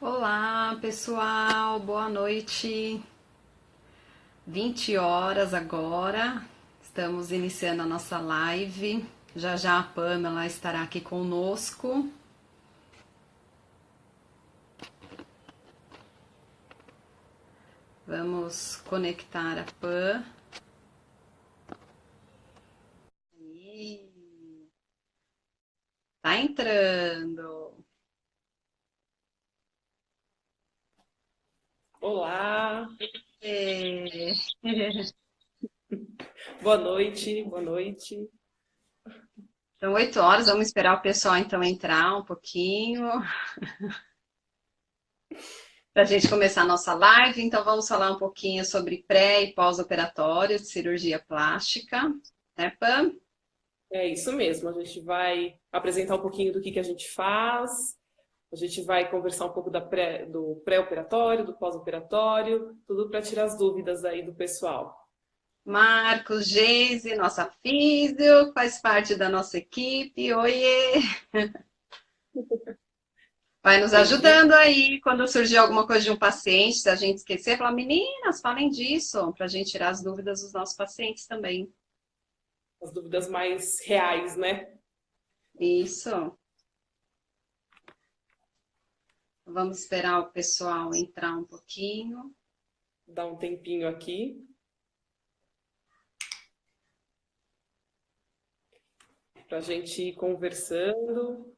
Olá, pessoal, boa noite. 20 horas agora. Estamos iniciando a nossa live. Já já a Pamela estará aqui conosco. Vamos conectar a Pam. Ih, tá entrando. Olá, É. boa noite, boa noite. São 8 horas, vamos esperar o pessoal então entrar um pouquinho para a gente começar a nossa live. Então, vamos falar um pouquinho sobre pré e pós-operatório de cirurgia plástica, né, Pam? É isso mesmo, a gente vai apresentar um pouquinho do que a gente faz, a gente vai conversar um pouco do pré-operatório, do pós-operatório, tudo para tirar as dúvidas aí do pessoal. Marcos, Geise, nossa físio, faz parte da nossa equipe. Oiê! Vai nos Bem-vindo. ajudando aí quando surgir alguma coisa de um paciente, se a gente esquecer, falar, meninas, falem disso, para a gente tirar as dúvidas dos nossos pacientes também. As dúvidas mais reais, né? Isso. Vamos esperar o pessoal entrar um pouquinho. Dá um tempinho aqui para a gente ir conversando.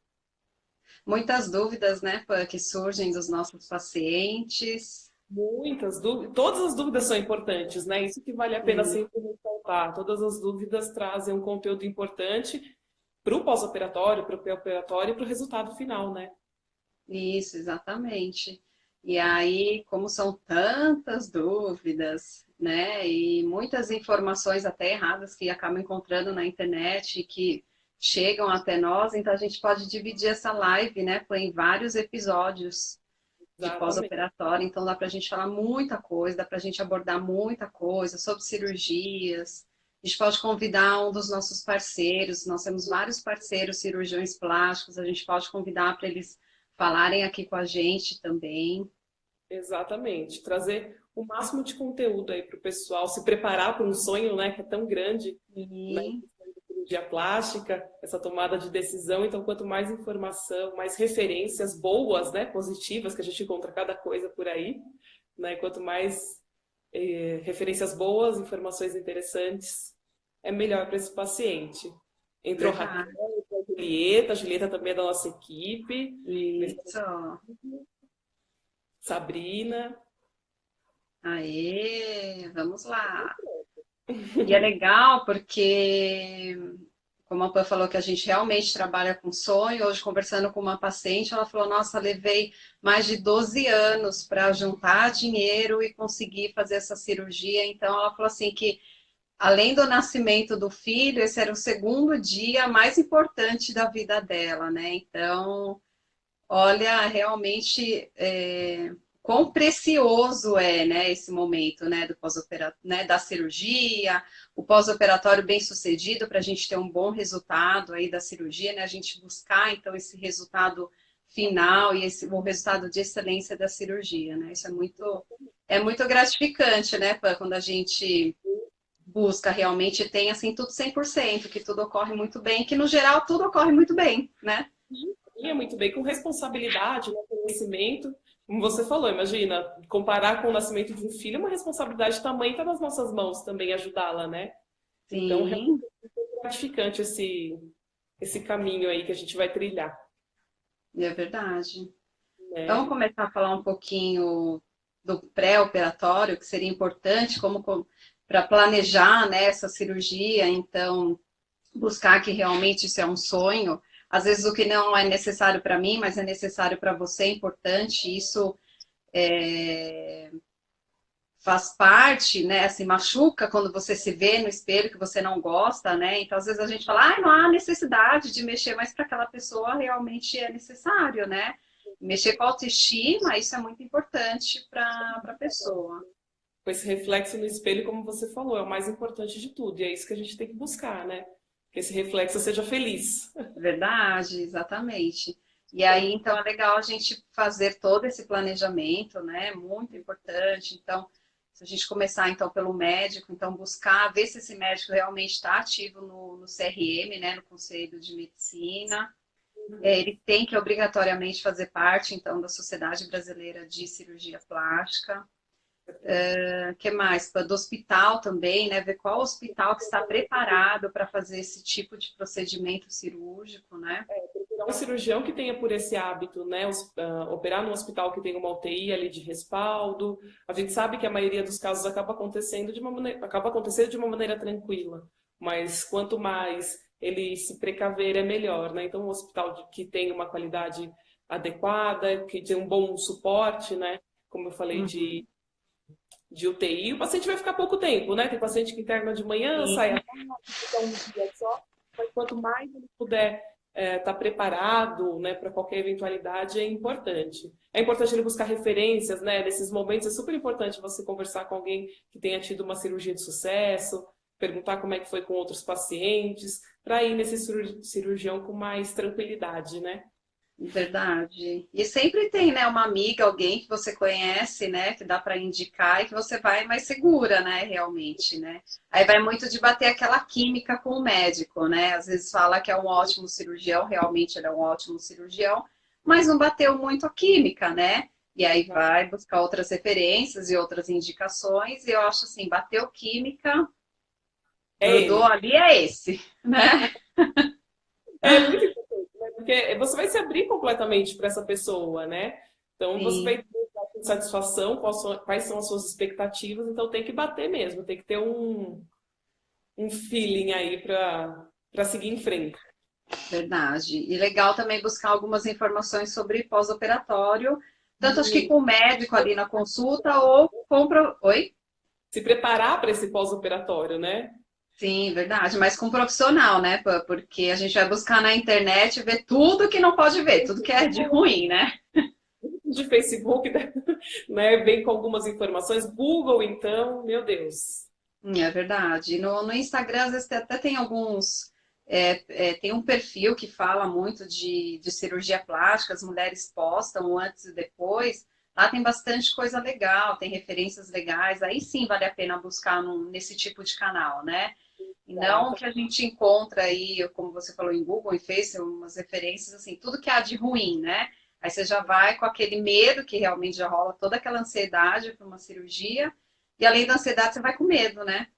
Muitas dúvidas, né, Pã, que surgem dos nossos pacientes. Muitas dúvidas, todas as dúvidas são importantes, né? Isso que vale a pena E sempre ressaltar. Todas as dúvidas trazem um conteúdo importante para o pós-operatório, para o pré-operatório e para o resultado final, né? Isso, exatamente. E aí, como são tantas dúvidas, né, e muitas informações até erradas que acabam encontrando na internet e que chegam até nós, então a gente pode dividir essa live, né, em vários episódios de Exatamente. pós-operatório, então dá para a gente falar muita coisa, dá para a gente abordar muita coisa sobre cirurgias. A gente pode convidar um dos nossos parceiros, nós temos vários parceiros cirurgiões plásticos, a gente pode convidar para eles falarem aqui com a gente também. Exatamente. Trazer o máximo de conteúdo aí para o pessoal se preparar para um sonho, né, que é tão grande na E questão de cirurgia plástica, essa tomada de decisão. Então, quanto mais informação, mais referências boas, né, positivas, que a gente encontra cada coisa por aí, né, quanto mais referências boas, informações interessantes, é melhor para esse paciente. Entrou Raquel, verdade. entrou a Julieta também é da nossa equipe, Isso. Sabrina. Aê, vamos lá. E é legal porque, como a Pã falou que a gente realmente trabalha com sonho, hoje conversando com uma paciente, ela falou: Nossa, levei mais de 12 anos para juntar dinheiro e conseguir fazer essa cirurgia. Então, ela falou assim que, além do nascimento do filho, esse era o segundo dia mais importante da vida dela, né? Então, olha, realmente quão precioso é, né, esse momento, né, do pós-operatório, né, da cirurgia, o pós-operatório bem sucedido para a gente ter um bom resultado aí da cirurgia, né, a gente buscar então esse resultado final e esse o resultado de excelência da cirurgia, né? Isso é muito gratificante, né, quando a gente busca realmente tem assim tudo 100%, que tudo ocorre muito bem, que no geral tudo ocorre muito bem, né? Ia muito bem, com responsabilidade, né, conhecimento. Como você falou, imagina, comparar com o nascimento de um filho, é uma responsabilidade tamanha está nas nossas mãos também ajudá-la, né? Então, realmente Sim, é gratificante esse caminho aí que a gente vai trilhar, é verdade. Vamos né? começar a falar um pouquinho do pré-operatório, que seria importante como para planejar, né, essa cirurgia, então buscar que realmente isso é um sonho. Às vezes o que não é necessário para mim, mas é necessário para você, é importante. Isso é, faz parte, né? Assim, machuca quando você se vê no espelho que você não gosta, né? Então, às vezes a gente fala, ah, não há necessidade de mexer, mas para aquela pessoa realmente é necessário, né? Mexer com a autoestima, isso é muito importante para a pessoa. Com esse reflexo no espelho, como você falou, é o mais importante de tudo. E é isso que a gente tem que buscar, né? Que esse reflexo seja feliz. Verdade, exatamente. E aí, então, é legal a gente fazer todo esse planejamento, né? Muito importante. Então, se a gente começar, então, pelo médico, então, buscar, ver se esse médico realmente está ativo no CRM, né? No Conselho de Medicina. Ele tem que obrigatoriamente fazer parte, então, da Sociedade Brasileira de Cirurgia Plástica. O que mais? Do hospital também, né? Ver qual hospital que está preparado para fazer esse tipo de procedimento cirúrgico, né? Procurar um cirurgião que tenha por esse hábito, né? Operar num hospital que tenha uma UTI ali de respaldo. A gente sabe que a maioria dos casos acaba acontecendo de uma maneira tranquila, mas quanto mais ele se precaver é melhor, né? Então, um hospital que tem uma qualidade adequada, que tem um bom suporte, né? Como eu falei Uhum. de UTI, o paciente vai ficar pouco tempo, né? Tem paciente que interna de manhã, sai à Sim, tarde, fica um dia só, mas quanto mais ele puder estar preparado, né, para qualquer eventualidade, é importante. É importante ele buscar referências, né? Nesses momentos é super importante você conversar com alguém que tenha tido uma cirurgia de sucesso, perguntar como é que foi com outros pacientes, para ir nesse cirurgião com mais tranquilidade, né? verdade. E sempre tem, né, uma amiga, alguém que você conhece, né, que dá para indicar e que você vai mais segura, né, realmente, né? Aí vai muito de bater aquela química com o médico, né? Às vezes fala que é um ótimo cirurgião, realmente ele é um ótimo cirurgião, mas não bateu muito a química, né? E aí vai buscar outras referências e outras indicações, e eu acho assim, bateu química, É grudou ele. ali, é esse, né? É muito importante, né? Porque você vai se abrir completamente para essa pessoa, né? Então você vai Sim. ter satisfação, quais são as suas expectativas, então tem que bater mesmo, tem que ter um feeling aí para seguir em frente. Verdade. E legal também buscar algumas informações sobre pós-operatório, tanto acho que E com o médico ali na consulta ou com. Oi? se preparar para esse pós-operatório, né? Sim, verdade, mas com profissional, né? Porque a gente vai buscar na internet e ver tudo que não pode ver, tudo que é de ruim, né? De Facebook, né? Vem com algumas informações. Google, então, meu Deus. É verdade. No Instagram, às vezes, até tem alguns. Tem um perfil que fala muito de cirurgia plástica, as mulheres postam o antes e depois. Lá tem bastante coisa legal, tem referências legais. Aí sim vale a pena buscar nesse tipo de canal, né? E não o que a gente encontra aí, como você falou, em Google e Face, umas referências, assim, tudo que há de ruim, né? Aí você já vai com aquele medo que realmente já rola toda aquela ansiedade para uma cirurgia. E além da ansiedade, você vai com medo, né?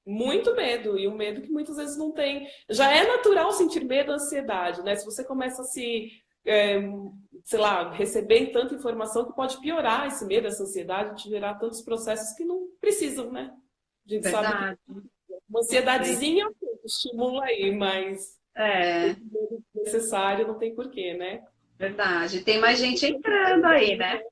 Muito medo, e um medo que muitas vezes não tem. Já é natural sentir medo, ansiedade, né? Se você começa a sei lá, receber tanta informação que pode piorar esse medo, essa ansiedade, te gerar tantos processos que não precisam, né? A gente sabe que Verdade. uma Sim. ansiedadezinha estimula aí, mas É, esse medo necessário não tem porquê, né? verdade. Tem mais gente entrando aí, né?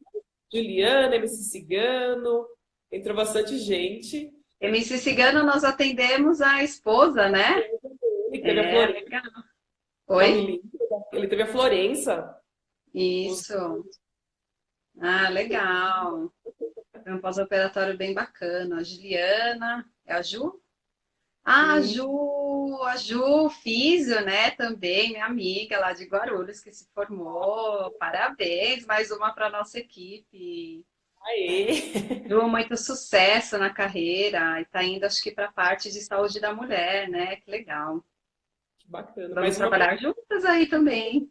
Juliana, MC Cigano, entrou bastante gente. MC Cigano, nós atendemos a esposa, né? Ele teve a É, Florença, legal. nome Oi? lindo. Ele teve a Florença. Os Isso. Ah, legal. Foi um pós-operatório bem bacana. A Juliana, é a Ju? Ah, a Ju, físio, né? Também, minha amiga lá de Guarulhos que se formou. Parabéns, mais uma para nossa equipe. Aê! Ju, muito sucesso na carreira e tá indo, acho que, para a parte de saúde da mulher, né? Que legal. Que bacana. Vamos Mais uma trabalhar juntas aí também.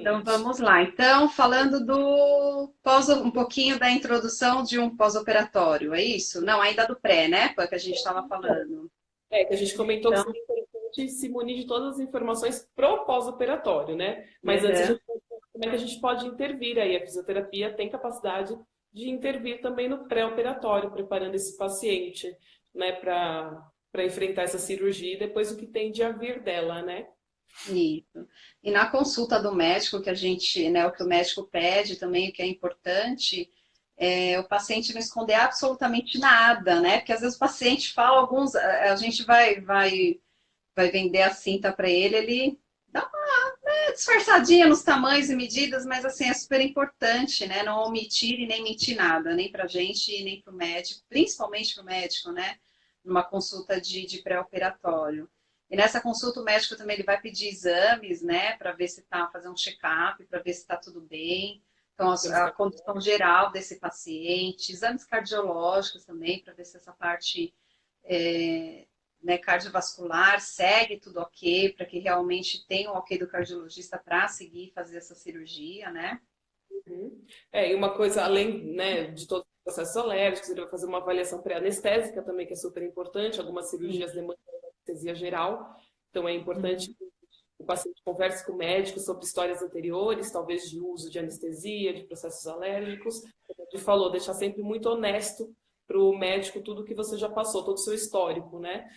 Então Exatamente. vamos lá. Então, falando do pós, um pouquinho da introdução de um pós-operatório, é isso? Não, ainda do pré, né? Foi o que a gente estava falando. É, que a gente comentou que Então, seria interessante se munir de todas as informações pro pós-operatório, né? Mas antes a uhum, gente pode ver como é que a gente pode intervir aí. A fisioterapia tem capacidade de intervir também no pré-operatório, preparando esse paciente, né, para enfrentar essa cirurgia e depois o que tem de a vir dela, né? isso. E na consulta do médico, que a gente, né, o que o médico pede também, o que é importante, é o paciente não esconder absolutamente nada, né? Porque às vezes o paciente fala alguns, a gente vai vender a cinta para ele dá disfarçadinha nos tamanhos e medidas, mas assim, é super importante, né? Não omitir e nem mentir nada, nem pra gente, nem pro médico, principalmente pro médico, né? Numa consulta de pré-operatório. E nessa consulta o médico também ele vai pedir exames, né, para ver se está, fazer um check-up, para ver se está tudo bem. Então, a condição geral desse paciente, exames cardiológicos também, para ver se essa parte né, cardiovascular segue tudo ok, para que realmente tenha o ok do cardiologista para seguir fazer essa cirurgia, né? Uhum. E uma coisa, além, né, de todos os processos alérgicos, ele vai fazer uma avaliação pré-anestésica também, que é super importante. Algumas cirurgias demandam anestesia geral, então é importante que o paciente converse com o médico sobre histórias anteriores, talvez de uso de anestesia, de processos alérgicos. Como a gente falou, deixar sempre muito honesto para o médico tudo que você já passou, todo o seu histórico, né?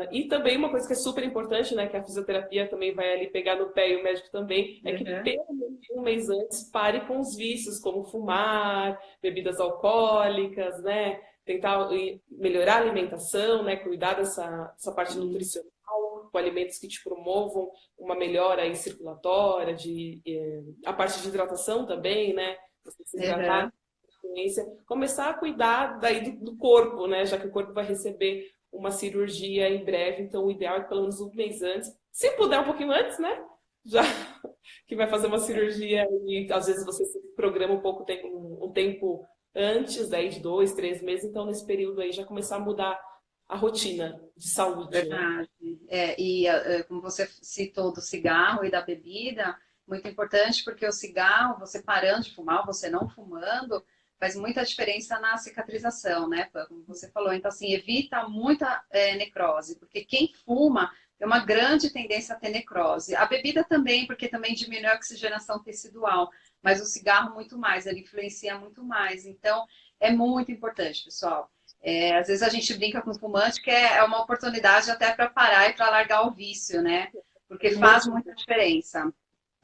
E também uma coisa que é super importante, né, que a fisioterapia também vai ali pegar no pé e o médico também, é que pelo menos um mês antes pare com os vícios, como fumar, bebidas alcoólicas, né, tentar melhorar a alimentação, né, cuidar dessa parte nutricional, com alimentos que te promovam uma melhora aí circulatória, a parte de hidratação também, né, você se hidratar, começar a cuidar daí do corpo, né, já que o corpo vai receber uma cirurgia em breve, então o ideal é que pelo menos um mês antes, se puder um pouquinho antes, né? Já que vai fazer uma cirurgia e às vezes você se programa um tempo antes, daí de 2, 3 meses, então nesse período aí já começar a mudar a rotina de saúde. Verdade. Né? Como você citou do cigarro e da bebida, muito importante porque o cigarro, você parando de fumar, você não fumando, faz muita diferença na cicatrização, né? Como você falou, então assim, evita muita necrose, porque quem fuma tem uma grande tendência a ter necrose. A bebida também, porque também diminui a oxigenação tecidual, mas o cigarro muito mais, ele influencia muito mais. Então, é muito importante, pessoal. Às vezes a gente brinca com o fumante que é uma oportunidade até para parar e para largar o vício, né? Porque faz muita diferença.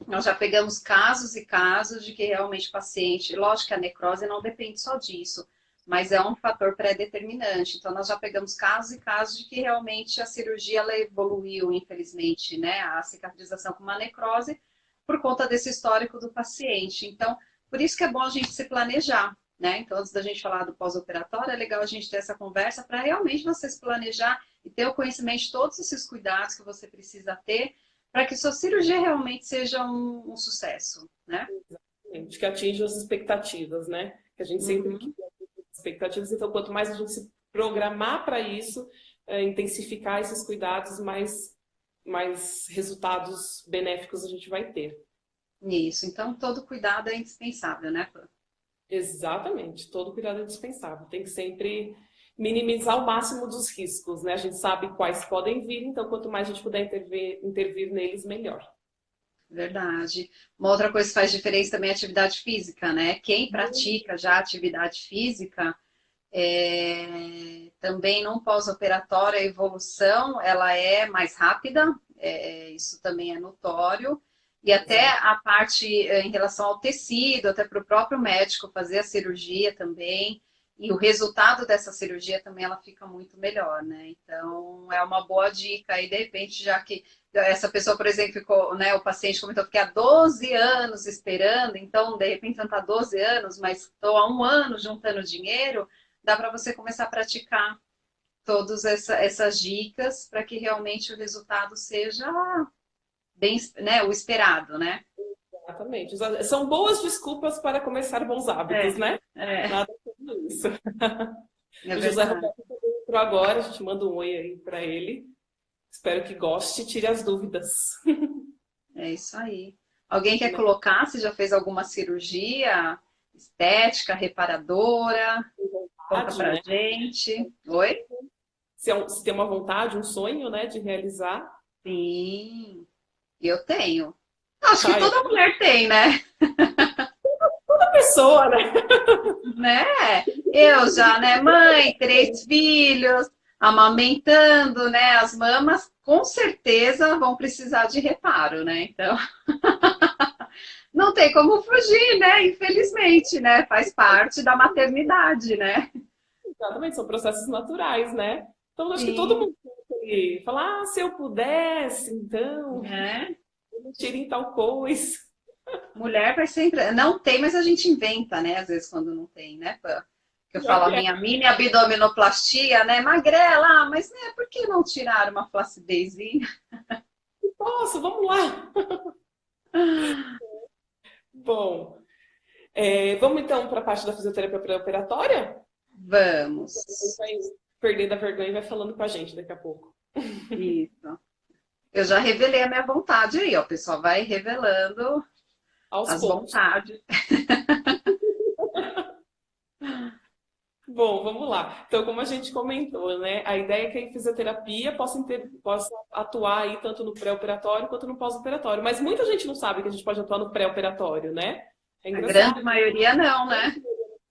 Nós já pegamos casos e casos de que realmente o paciente, lógico que a necrose não depende só disso, mas é um fator pré-determinante. Então, nós já pegamos casos e casos de que realmente a cirurgia ela evoluiu, infelizmente, né? A cicatrização com uma necrose por conta desse histórico do paciente. Então, por isso que é bom a gente se planejar, né? Então, antes da gente falar do pós-operatório, é legal a gente ter essa conversa para realmente você se planejar e ter o conhecimento de todos esses cuidados que você precisa ter para que sua cirurgia realmente seja um sucesso, né? Exatamente, que atinja as expectativas, né? Que a gente sempre quer expectativas, então quanto mais a gente se programar para isso, intensificar esses cuidados, mais resultados benéficos a gente vai ter. Isso, então todo cuidado é indispensável, né, Fran? Exatamente, todo cuidado é indispensável. Tem que sempre minimizar o máximo dos riscos, né? A gente sabe quais podem vir, então quanto mais a gente puder intervir neles, melhor. Verdade. Uma outra coisa que faz diferença também é a atividade física, né? Quem pratica já atividade física, também no pós-operatório, a evolução ela é mais rápida, isso também é notório. E até a parte em relação ao tecido, até para o próprio médico fazer a cirurgia também. E o resultado dessa cirurgia também ela fica muito melhor, né? Então é uma boa dica aí, de repente, já que essa pessoa, por exemplo, ficou, né, o paciente comentou que há 12 anos esperando, então de repente não está 12 anos, mas estou há 1 ano juntando dinheiro, dá para você começar a praticar todas essas dicas para que realmente o resultado seja bem, né, o esperado, né? Exatamente. São boas desculpas para começar bons hábitos, né? Nada como isso. O José Roberto entrou agora, a gente manda um oi aí para ele. Espero que goste e tire as dúvidas. É isso aí. Alguém quer colocar se já fez alguma cirurgia estética, reparadora? Conta pra gente. Oi? Se tem uma vontade, um sonho, né, de realizar. Sim, eu tenho. Acho que toda mulher tem, né? Toda pessoa, né? Né? Eu já, né? Mãe, 3 filhos, amamentando, né? As mamas com certeza vão precisar de reparo, né? Então, não tem como fugir, né? Infelizmente, né? Faz parte da maternidade, né? Exatamente, são processos naturais, né? Então, acho que todo mundo tem que falar, se eu pudesse, então, eu não teria tal coisa. Mulher vai sempre. Não tem, mas a gente inventa, né? Às vezes quando não tem, né? Que eu falo a minha mini abdominoplastia, né? Magrela, mas né, por que não tirar uma flacidezinha? Posso, vamos lá. Bom, vamos então para a parte da fisioterapia pré-operatória? Ele Vamos. vai perdendo a vergonha e vai falando com a gente daqui a pouco. Isso. Eu já revelei a minha vontade aí, ó. O pessoal vai revelando Aos as poucos. vontades. Bom, vamos lá. Então, como a gente comentou, né? A ideia é que a fisioterapia possa atuar aí tanto no pré-operatório quanto no pós-operatório. Mas muita gente não sabe que a gente pode atuar no pré-operatório, né? É A grande engraçado, maioria não, né?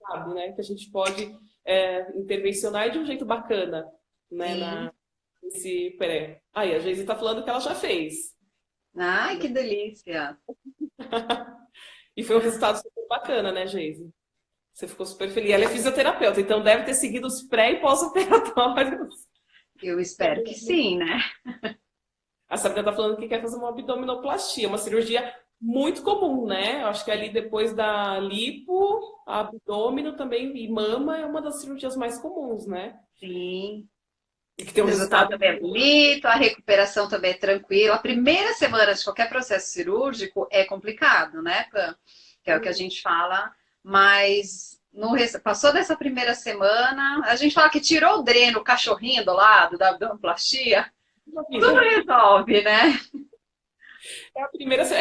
sabe, né? Que a gente pode intervencionar de um jeito bacana, né? Sim. Nesse pré. Aí, a Geise tá falando que ela já fez. Ai, que delícia. E foi um resultado super bacana, né, Geise? Você ficou super feliz. Ela é fisioterapeuta, então deve ter seguido os pré e pós-operatórios. Eu espero que sim, né? A Sabrina tá falando que quer fazer uma abdominoplastia, uma cirurgia muito comum, né? Eu acho que ali depois da lipo, abdômeno também e mama é uma das cirurgias mais comuns, né? Sim. E que tem O um resultado resultado. também é bonito, a recuperação também é tranquila. A primeira semana de qualquer processo cirúrgico é complicado, né, Pan? Que é o que a gente fala, mas passou dessa primeira semana, a gente fala que tirou o dreno, o cachorrinho do lado da abdominoplastia, tudo resolve, né? É a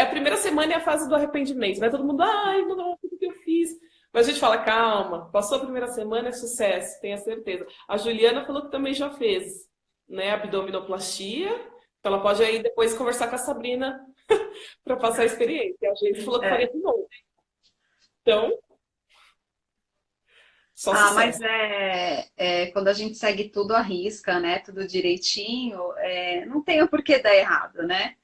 primeira semana e a fase do arrependimento, né? Todo mundo, ai, não, o que eu fiz? Mas a gente fala, calma, passou a primeira semana, é sucesso, tenha certeza. A Juliana falou que também já fez, né, abdominoplastia, então ela pode aí depois conversar com a Sabrina para passar a experiência. A gente falou que faria É. de novo. Então, só Ah, mas sucesso. quando a gente segue tudo à risca, né? Tudo direitinho, não tem o porquê dar errado, né?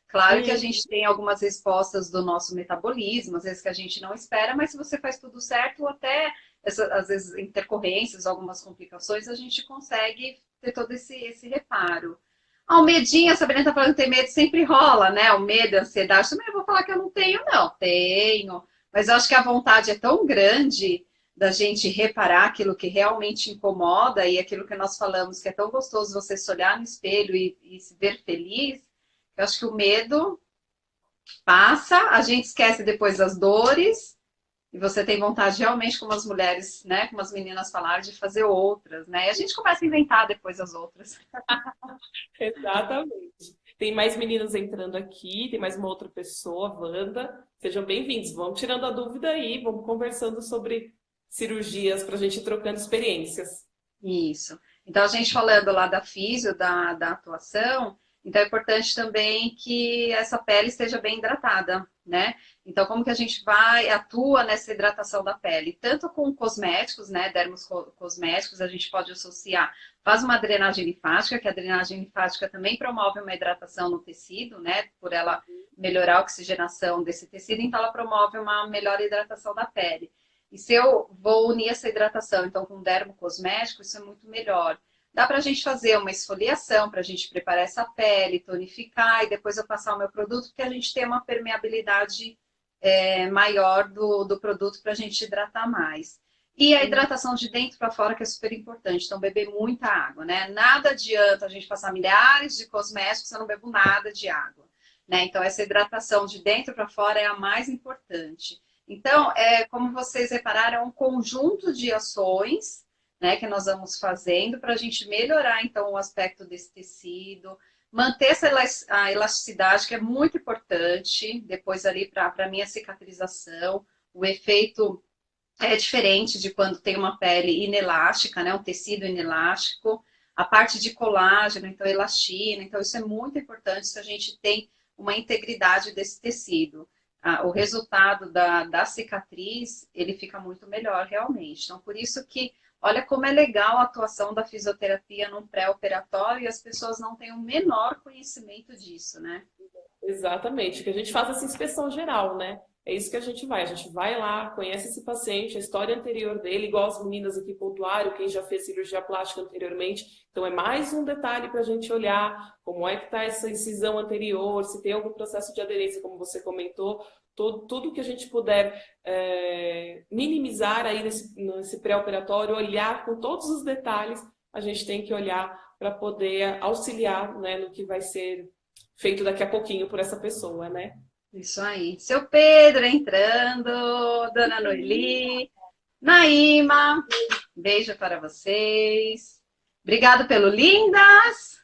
Claro que a Hum, gente tem algumas respostas do nosso metabolismo, às vezes que a gente não espera, mas se você faz tudo certo, até às vezes intercorrências, algumas complicações, a gente consegue ter todo esse reparo. Ah, o medinho, a Sabrina tá falando que tem medo, sempre rola, né? O medo, a ansiedade, também eu vou falar que eu não tenho, não. Tenho, mas eu acho que a vontade é tão grande da gente reparar aquilo que realmente incomoda e aquilo que nós falamos, que é tão gostoso você se olhar no espelho e se ver feliz. Eu acho que o medo passa, a gente esquece depois das dores, e você tem vontade realmente, como as mulheres, né, como as meninas falaram, de fazer outras, né? E a gente começa a inventar depois as outras. exatamente. Tem mais meninos entrando aqui, tem mais uma outra pessoa, Wanda. Sejam bem-vindos. Vamos tirando a dúvida aí, vamos conversando sobre cirurgias para a gente ir trocando experiências. Isso. Então, a gente falando lá da físio, da atuação, então é importante também que essa pele esteja bem hidratada, né? Então, como que a gente atua nessa hidratação da pele? Tanto com cosméticos, né? Dermos cosméticos, a gente pode associar, faz uma drenagem linfática, que a drenagem linfática também promove uma hidratação no tecido, né? Por ela melhorar a oxigenação desse tecido, então ela promove uma melhor hidratação da pele. E se eu vou unir essa hidratação, então, com dermocosmético, isso é muito melhor. Dá para a gente fazer uma esfoliação, para a gente preparar essa pele, tonificar e depois eu passar o meu produto, porque a gente tem uma permeabilidade maior do produto para a gente hidratar mais. E a hidratação de dentro para fora, que é super importante. Então, beber muita água, né? Nada adianta a gente passar milhares de cosméticos se eu não bebo nada de água, né? Então, essa hidratação de dentro para fora é a mais importante. Então, como vocês repararam, é um conjunto de ações, né, que nós vamos fazendo para a gente melhorar, então, o aspecto desse tecido, manter a elasticidade, que é muito importante, depois ali para a minha cicatrização. O efeito é diferente de quando tem uma pele inelástica, né, um tecido inelástico. A parte de colágeno, então, elastina. Então, isso é muito importante se a gente tem uma integridade desse tecido. O resultado da cicatriz, ele fica muito melhor realmente. Então, por isso que, olha como é legal a atuação da fisioterapia no pré-operatório e as pessoas não têm o menor conhecimento disso, né? Exatamente, que a gente faz essa inspeção geral, né? É isso que a gente vai lá, conhece esse paciente, a história anterior dele, igual as meninas aqui pontuaram, quem já fez cirurgia plástica anteriormente. Então é mais um detalhe para a gente olhar como é que está essa incisão anterior, se tem algum processo de aderência, como você comentou, tudo que a gente puder minimizar aí nesse pré-operatório, olhar com todos os detalhes, a gente tem que olhar para poder auxiliar, né, no que vai ser feito daqui a pouquinho por essa pessoa, né? Isso aí. Seu Pedro entrando, Dona Noeli, Naíma, beijo para vocês. Obrigado pelo lindas.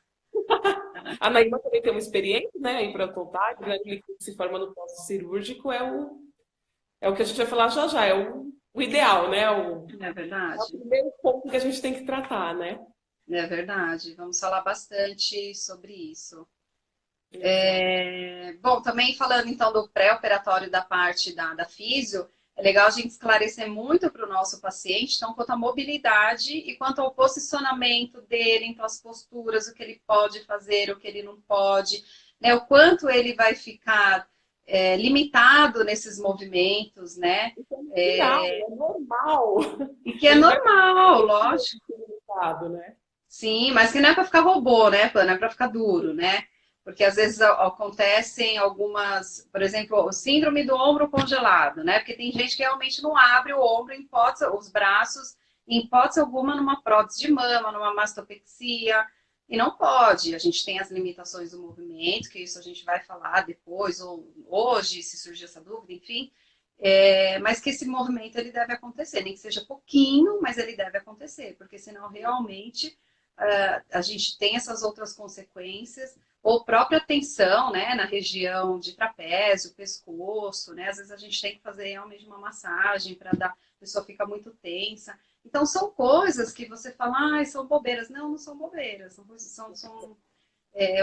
A Naíma também tem uma experiência, né, em prototype, né, que se forma no pós-cirúrgico, é o que a gente vai falar já já, é o ideal, né? É É o verdade. primeiro ponto que a gente tem que tratar, né? É verdade. Vamos falar bastante sobre isso. Exato. Bom, também falando então do pré-operatório da parte da físio, é legal a gente esclarecer muito para o nosso paciente, então, quanto à mobilidade e quanto ao posicionamento dele, então, as posturas, o que ele pode fazer, o que ele não pode, né? O quanto ele vai ficar limitado nesses movimentos, né? Isso é natural, é normal. E que é Ele vai normal, lógico. ser limitado, né? Sim, mas que não é para ficar robô, né, Pan? Não é para ficar duro, né? Porque às vezes acontecem algumas, por exemplo, o síndrome do ombro congelado, né? Porque tem gente que realmente não abre o ombro em hipótese, os braços, em hipótese alguma, numa prótese de mama, numa mastopexia, e não pode. A gente tem as limitações do movimento, que isso a gente vai falar depois, ou hoje, se surgir essa dúvida, enfim. Mas que esse movimento ele deve acontecer, nem que seja pouquinho, mas ele deve acontecer, porque senão realmente a gente tem essas outras consequências, ou própria tensão, né, na região de trapézio, pescoço, né, às vezes a gente tem que fazer realmente uma massagem para dar, a pessoa fica muito tensa. Então são coisas que você fala, são bobeiras. Não, não são bobeiras, são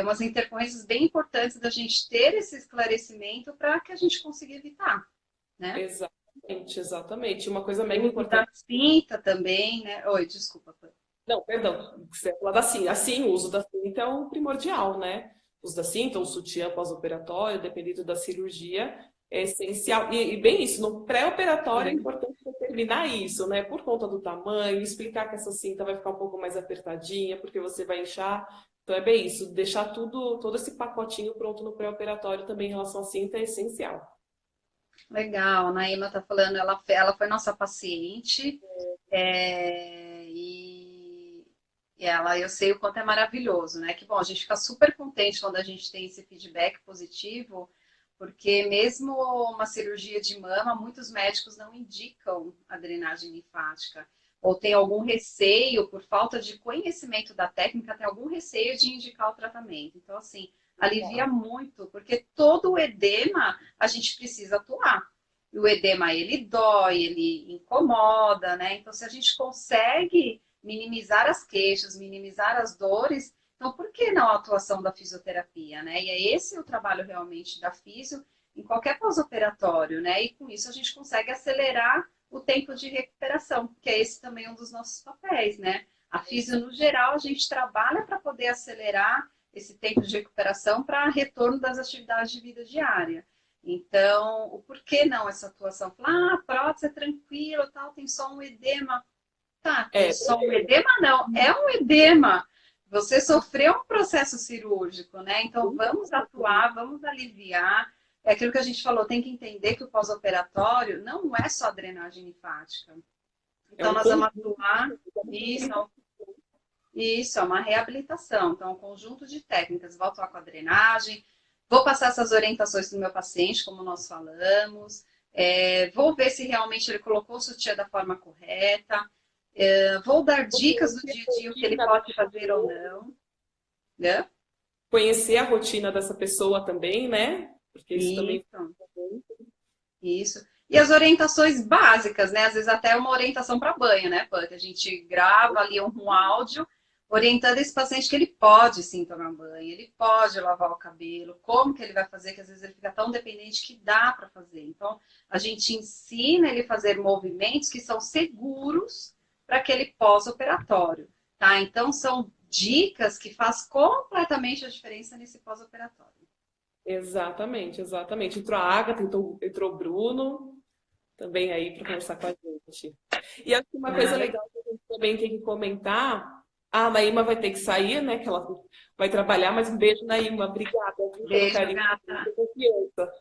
umas intercorrências bem importantes da gente ter esse esclarecimento para que a gente consiga evitar, né? Exatamente, exatamente. Uma coisa O mega uso da importante. cinta também, né? Oi, desculpa. Não, perdão, você falou da cinta. Assim, o uso da cinta é o primordial, né? O uso da cinta, o sutiã pós-operatório, dependendo da cirurgia, é essencial. E bem isso, no pré-operatório é importante determinar isso, né? Por conta do tamanho, explicar que essa cinta vai ficar um pouco mais apertadinha, porque você vai inchar. Então é bem isso, deixar todo esse pacotinho pronto no pré-operatório também em relação à cinta é essencial. Legal, a Naima está falando, ela foi nossa paciente, e ela, eu sei o quanto é maravilhoso, né? Que bom, a gente fica super contente quando a gente tem esse feedback positivo, porque mesmo uma cirurgia de mama, muitos médicos não indicam a drenagem linfática, ou tem algum receio, por falta de conhecimento da técnica, tem algum receio de indicar o tratamento. Então, assim, alivia muito, porque todo o edema a gente precisa atuar. E o edema, ele dói, ele incomoda, né? Então, se a gente consegue minimizar as queixas, minimizar as dores, então por que não a atuação da fisioterapia, né? E é esse o trabalho realmente da fisio em qualquer pós-operatório, né? E com isso a gente consegue acelerar o tempo de recuperação, que é esse também um dos nossos papéis, né? A fisio, no geral, a gente trabalha para poder acelerar esse tempo de recuperação para retorno das atividades de vida diária. Então, o porquê não essa atuação? Falar, a prótese é tranquilo, tal, tem só um edema. Tá, tem só um edema? Não, é um edema. Você sofreu um processo cirúrgico, né? Então, vamos atuar, vamos aliviar. É aquilo que a gente falou, tem que entender que o pós-operatório não é só drenagem linfática. Então, nós vamos atuar, isso é uma reabilitação. Então, um conjunto de técnicas. Vou atuar com a drenagem, vou passar essas orientações para o meu paciente, como nós falamos. Vou ver se realmente ele colocou o sutiã da forma correta. Vou dar dicas do dia a dia, o que ele pode fazer ou não. Né? Conhecer a rotina dessa pessoa também, né? Porque isso também. Isso. E as orientações básicas, né? Às vezes até uma orientação para banho, né, Pan? Que a gente grava ali um áudio orientando esse paciente que ele pode sim tomar banho, ele pode lavar o cabelo, como que ele vai fazer, que às vezes ele fica tão dependente que dá para fazer. Então, a gente ensina ele a fazer movimentos que são seguros para aquele pós-operatório, tá? Então, são dicas que faz completamente a diferença nesse pós-operatório. Exatamente, exatamente. Entrou a Agatha, entrou o Bruno também aí para conversar com a gente. E acho que uma coisa Ah, legal que a gente também tem que comentar, a Naíma vai ter que sair, né? Que ela vai trabalhar, mas um beijo, Naíma. Obrigada, viu, pelo beijo, carinho gata. e confiança.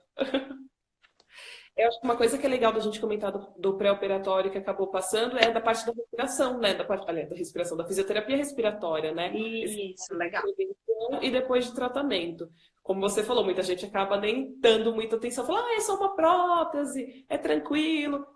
Eu acho que uma coisa que é legal da gente comentar do pré-operatório que acabou passando é da parte da respiração, né? Da parte, aliás, da respiração, da fisioterapia respiratória, né? Esse Isso, legal. prevenção e depois de tratamento. Como você falou, muita gente acaba nem dando muita atenção, fala, é só uma prótese, é tranquilo,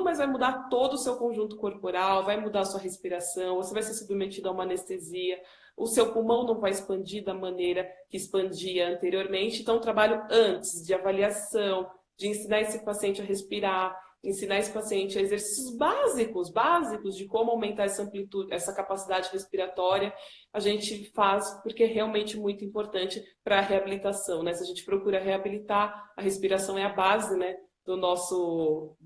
mas vai mudar todo o seu conjunto corporal, vai mudar a sua respiração, você vai ser submetido a uma anestesia, o seu pulmão não vai expandir da maneira que expandia anteriormente, então o trabalho antes de avaliação, de ensinar esse paciente a respirar, ensinar esse paciente a exercícios básicos de como aumentar essa amplitude, essa capacidade respiratória, a gente faz porque é realmente muito importante para a reabilitação, né? Se a gente procura reabilitar, a respiração é a base, né, do nosso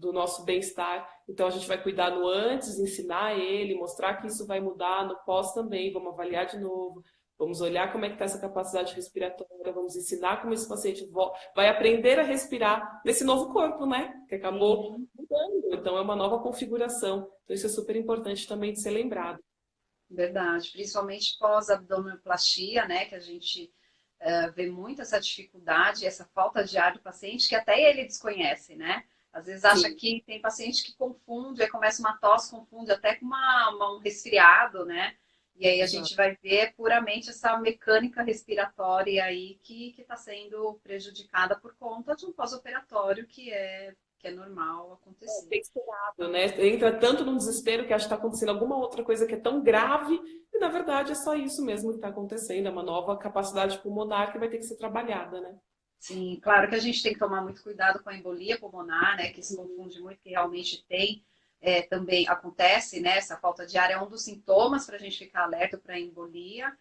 bem-estar. Então a gente vai cuidar no antes, ensinar ele, mostrar que isso vai mudar no pós também, vamos avaliar de novo. Vamos olhar como é que está essa capacidade respiratória, vamos ensinar como esse paciente vai aprender a respirar nesse novo corpo, né? Que acabou Sim, mudando. Então, é uma nova configuração. Então, isso é super importante também de ser lembrado. verdade. Principalmente pós-abdominoplastia, né? Que a gente vê muito essa dificuldade, essa falta de ar do paciente, que até ele desconhece, né? Às vezes acha Sim, que tem paciente que confunde, aí começa uma tosse, confunde até com um resfriado, né? E aí a exato. gente vai ver puramente essa mecânica respiratória aí que está sendo prejudicada por conta de um pós-operatório que é normal acontecer. Tem esperado, né? Entra tanto num desespero que acha que está acontecendo alguma outra coisa que é tão grave, e na verdade é só isso mesmo que está acontecendo, é uma nova capacidade pulmonar que vai ter que ser trabalhada, né? Sim, claro que a gente tem que tomar muito cuidado com a embolia pulmonar, né? Que se confunde muito, que realmente tem, também acontece, né? Essa falta de ar é um dos sintomas para a gente ficar alerta para a embolia.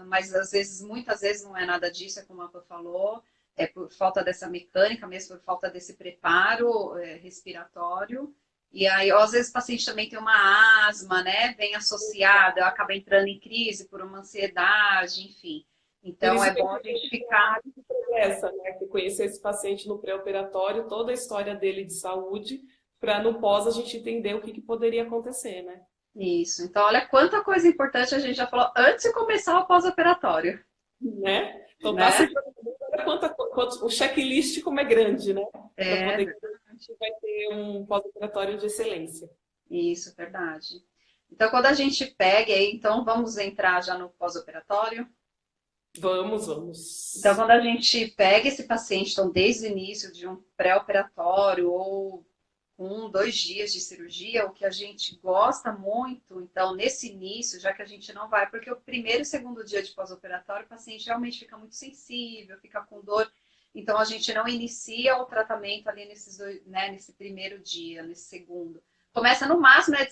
Mas às vezes, muitas vezes não é nada disso, é como a Pã falou, é por falta dessa mecânica mesmo, por falta desse preparo respiratório. E aí, às vezes, o paciente também tem uma asma, né? Bem associada, acaba entrando em crise por uma ansiedade, enfim. Por Então, isso é que é bom a importante gente ter ficar. análise progressa, né? Que conhecer esse paciente no pré-operatório, toda a história dele de saúde, para no pós a gente entender o que poderia acontecer, né? Isso. Então, olha quanta coisa importante a gente já falou antes de começar o pós-operatório, Né? Então tá se né? preocupando, olha o checklist como é grande, né? Para É poder a verdade. gente vai ter um pós-operatório de excelência. Isso, verdade. Então, quando a gente pega aí, então vamos entrar já no pós-operatório. Vamos, Então, vamos. quando a gente pega esse paciente, então, desde o início de um pré-operatório ou com 2 dias de cirurgia, o que a gente gosta muito, então, nesse início, já que a gente não vai, porque o primeiro e segundo dia de pós-operatório, o paciente realmente fica muito sensível, fica com dor, então a gente não inicia o tratamento ali nesses dois, né, nesse primeiro dia, nesse segundo. Começa no máximo, né,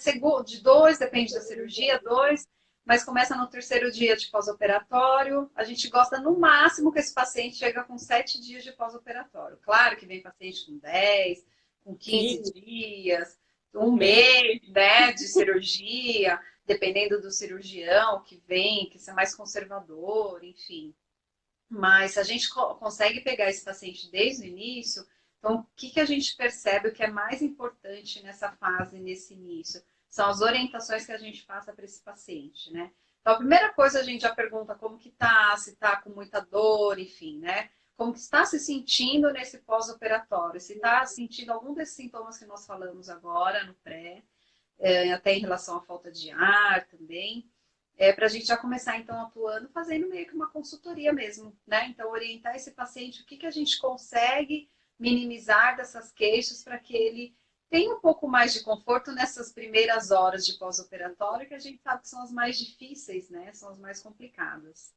de dois, depende da cirurgia, dois, mas começa no terceiro dia de pós-operatório. A gente gosta no máximo que esse paciente chega com 7 dias de pós-operatório. Claro que vem paciente com 10, com 15 15, dias, um um mês. mês, né, de cirurgia, dependendo do cirurgião que vem, que é mais conservador, enfim. Mas se a gente consegue pegar esse paciente desde o início, então o que a gente percebe o que é mais importante nessa fase, nesse início? São as orientações que a gente passa para esse paciente, né? Então, a primeira coisa a gente já pergunta como que tá, se tá com muita dor, enfim, né? Como que está se sentindo nesse pós-operatório? Se está sentindo algum desses sintomas que nós falamos agora no pré, até em relação à falta de ar também, para a gente já começar então atuando, fazendo meio que uma consultoria mesmo, né? Então, orientar esse paciente o que a gente consegue minimizar dessas queixas para que ele tenha um pouco mais de conforto nessas primeiras horas de pós-operatório, que a gente sabe que são as mais difíceis, né? São as mais complicadas.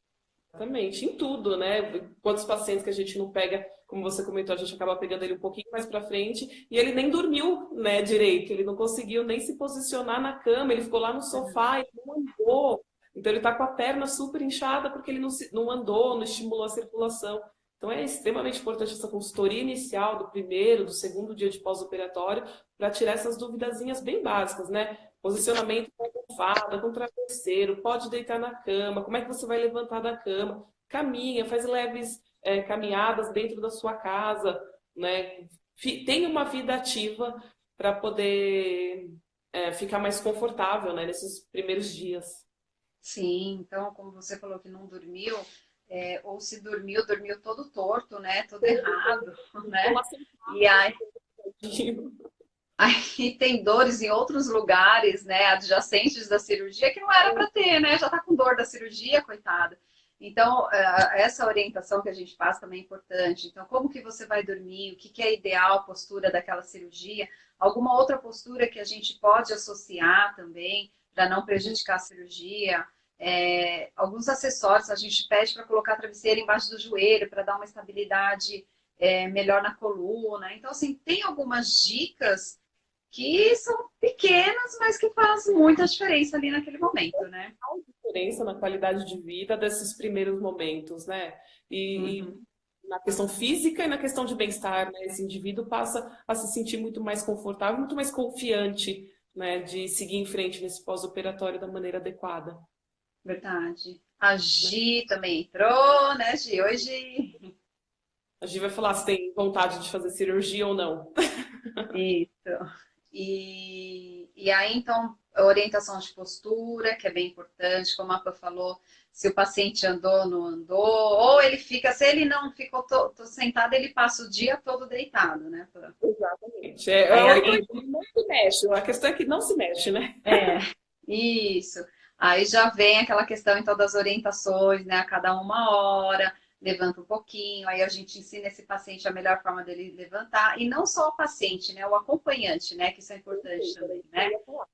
Exatamente, em tudo, né? Quantos pacientes que a gente não pega, como você comentou, a gente acaba pegando ele um pouquinho mais para frente e ele nem dormiu, né, direito, ele não conseguiu nem se posicionar na cama, ele ficou lá no sofá, ele não andou. Então ele está com a perna super inchada porque ele não andou, não estimulou a circulação. Então é extremamente importante essa consultoria inicial do primeiro, do segundo dia de pós-operatório para tirar essas duvidazinhas bem básicas, né? Posicionamento com almofada, com travesseiro, pode deitar na cama, como é que você vai levantar da cama? caminha, faz leves caminhadas dentro da sua casa, né? Tenha uma vida ativa para poder ficar mais confortável, né, nesses primeiros dias. Sim, então, como você falou que não dormiu, ou se dormiu, dormiu todo torto, né? Todo errado, Vou né? lá sentar E aí, um pouquinho. aí tem dores em outros lugares, né? Adjacentes da cirurgia que não era para ter, né? Já tá com dor da cirurgia, coitada. Então, essa orientação que a gente faz também é importante. Então, como que você vai dormir? O que que é ideal a postura daquela cirurgia? Alguma outra postura que a gente pode associar também para não prejudicar a cirurgia? Alguns acessórios a gente pede para colocar a travesseira embaixo do joelho para dar uma estabilidade melhor na coluna. Então, assim, tem algumas dicas que são pequenas, mas que fazem muita diferença ali naquele momento, né? Diferença na qualidade de vida desses primeiros momentos, né? E Uhum. na questão física e na questão de bem-estar, né? Esse indivíduo passa a se sentir muito mais confortável, muito mais confiante, né? De seguir em frente nesse pós-operatório da maneira adequada. Verdade. A Gi também entrou, né, Gi? Hoje. A gente vai falar se tem vontade de fazer cirurgia ou não. Isso. E aí, então, a orientação de postura, que é bem importante, como a Pã falou, se o paciente andou, não andou, ou ele fica, se ele não ficou sentado, ele passa o dia todo deitado, né, Pã? Exatamente. Aí, Ou então aí ele não se mexe. A questão é que não se mexe, né? É, isso. Aí já vem aquela questão, então, das orientações, né? A cada uma hora, levanta um pouquinho, aí a gente ensina esse paciente a melhor forma dele levantar, e não só o paciente, né? O acompanhante, né? Que isso é importante Perfeito, era também, isso que eu né? ia falar.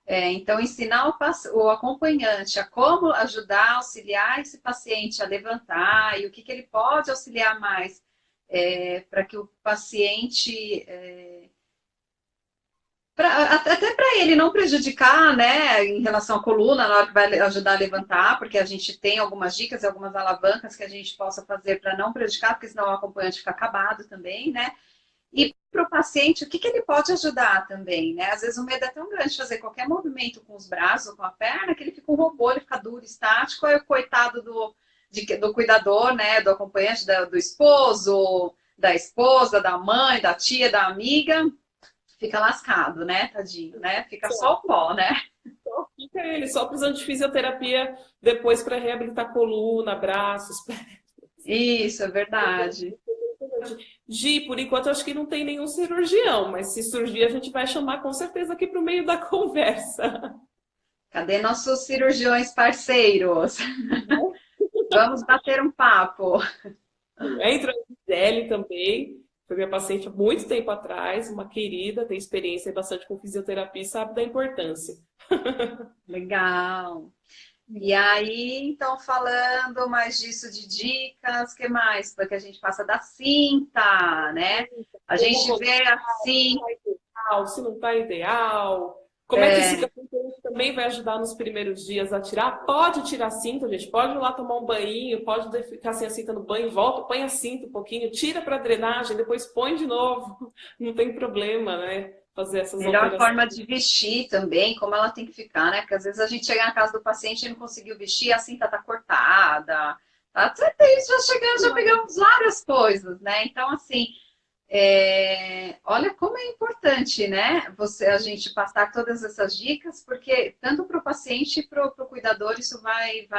Então, ensinar o acompanhante a como ajudar, auxiliar esse paciente a levantar e o que, que ele pode auxiliar mais para que o paciente até para ele não prejudicar, né, em relação à coluna, na hora que vai ajudar a levantar, porque a gente tem algumas dicas e algumas alavancas que a gente possa fazer para não prejudicar, porque senão o acompanhante fica acabado também, né? E para o paciente, o que, que ele pode ajudar também, né? Às vezes o medo é tão grande de fazer qualquer movimento com os braços ou com a perna que ele fica um robô, ele fica duro, estático, aí o coitado do cuidador, né, do acompanhante, do esposo, da esposa, da mãe, da tia, da amiga, fica lascado, né, tadinho, né? Fica só o pó, né? Só fica ele só precisando de fisioterapia depois para reabilitar coluna, braços, pés. Isso, é verdade. Gi, por enquanto, eu acho que não tem nenhum cirurgião, mas se surgir, a gente vai chamar com certeza aqui para o meio da conversa. Cadê nossos cirurgiões parceiros? Vamos bater um papo. Entra a Gisele também, foi minha paciente há muito tempo atrás, uma querida, tem experiência bastante com fisioterapia e sabe da importância. Legal. E aí, então, falando mais disso de dicas, que mais? Porque a gente passa da cinta, né? A Como gente colocar, vê se assim, está ideal, se não está ideal. Como é que esse é, acompanhante também vai ajudar nos primeiros dias a tirar? Pode tirar a cinta, gente. Pode ir lá tomar um banho, pode ficar sem a cinta no banho, volta, põe a cinta um pouquinho, tira para drenagem, depois põe de novo. Não tem problema, né? Fazer essas melhor alterações. forma de vestir também, como ela tem que ficar, né? Porque às vezes a gente chega na casa do paciente e não conseguiu vestir, a cinta tá cortada, tá? Já chegamos, já pegamos várias coisas, né? Então, assim, olha como é importante, né? A gente passar todas essas dicas, porque tanto para o paciente e para o cuidador isso vai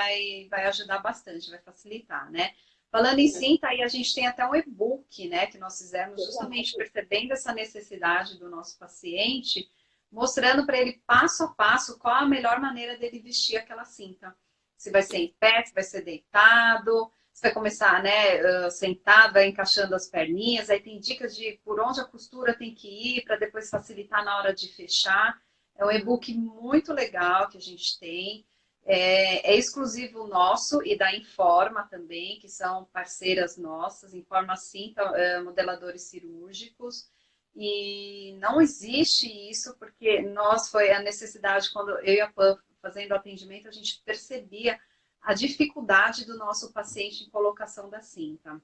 ajudar bastante, vai facilitar, né? Falando em cinta, aí a gente tem até um e-book, né, que nós fizemos justamente percebendo essa necessidade do nosso paciente, mostrando para ele passo a passo qual a melhor maneira dele vestir aquela cinta. Se vai ser em pé, se vai ser deitado, você vai começar, né, sentado, vai encaixando as perninhas, aí tem dicas de por onde a costura tem que ir para depois facilitar na hora de fechar. É um e-book muito legal que a gente tem. É exclusivo nosso e da Informa também, que são parceiras nossas. Informa sim, modeladores cirúrgicos. E não existe isso, porque nós foi a necessidade, quando eu e a Pan fazendo atendimento, a gente percebia a dificuldade do nosso paciente em colocação da cinta.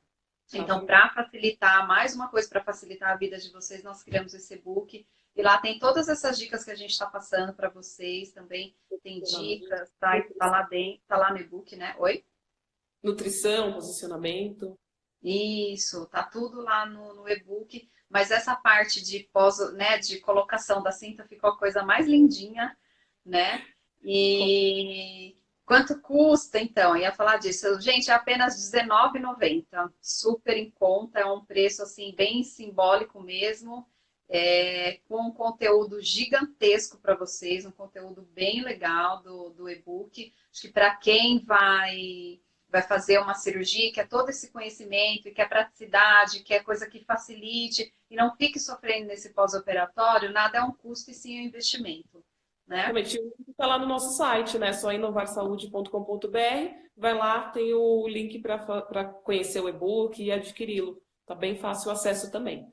Então, para facilitar, mais uma coisa para facilitar a vida de vocês, nós criamos esse e-book e lá tem todas essas dicas que a gente está passando para vocês também. Tem dicas, tá lá dentro, tá lá no e-book, né? Oi? Nutrição, posicionamento. Isso, tá tudo lá no e-book, mas essa parte de pós, né, de colocação da cinta ficou a coisa mais lindinha, né? E quanto custa, então? Eu ia falar disso. Gente, é apenas R$19,90. Super em conta, é um preço assim bem simbólico mesmo, com um conteúdo gigantesco para vocês, um conteúdo bem legal do e-book. Acho que para quem vai fazer uma cirurgia, quer todo esse conhecimento, e quer praticidade, quer coisa que facilite, e não fique sofrendo nesse pós-operatório, nada é um custo e sim um investimento, né? Exatamente. O link está lá no nosso site, né? Só inovarsaude.com.br. Vai lá, tem o link para conhecer o e-book e adquiri-lo. Tá bem fácil o acesso também.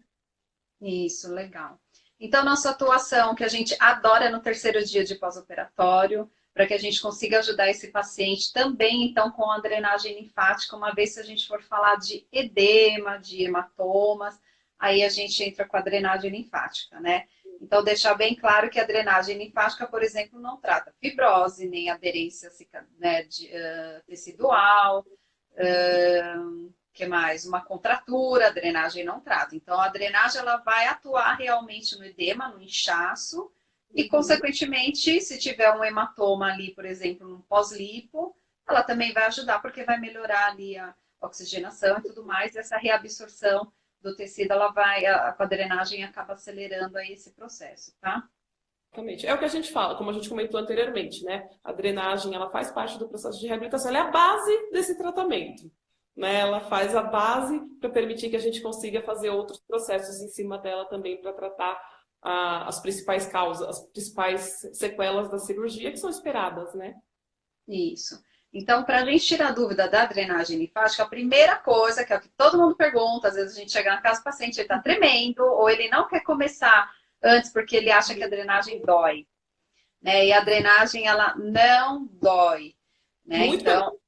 Isso, legal. Então, nossa atuação, que a gente adora é no terceiro dia de pós-operatório, para que a gente consiga ajudar esse paciente também, então, com a drenagem linfática, uma vez que a gente for falar de edema, de hematomas, aí a gente entra com a drenagem linfática, né? Então, deixar bem claro que a drenagem linfática, por exemplo, não trata fibrose, nem aderência, né, tecidual, que mais? Uma contratura, a drenagem não trata. Então, a drenagem ela vai atuar realmente no edema, no inchaço, e, consequentemente, se tiver um hematoma ali, por exemplo, no pós-lipo, ela também vai ajudar, porque vai melhorar ali a oxigenação e tudo mais, e essa reabsorção do tecido, ela vai, com a drenagem, acaba acelerando aí esse processo, tá? Exatamente. É o que a gente fala, como a gente comentou anteriormente, né? A drenagem, ela faz parte do processo de reabilitação, ela é a base desse tratamento, né? Ela faz a base para permitir que a gente consiga fazer outros processos em cima dela também para tratar as principais causas, as principais sequelas da cirurgia que são esperadas, né? Isso. Então, para a gente tirar a dúvida da drenagem linfática, a primeira coisa, que é o que todo mundo pergunta, às vezes a gente chega na casa do paciente, ele está tremendo, ou ele não quer começar antes porque ele acha que a drenagem dói, né? E a drenagem, ela não dói, né? Muito pelo Então,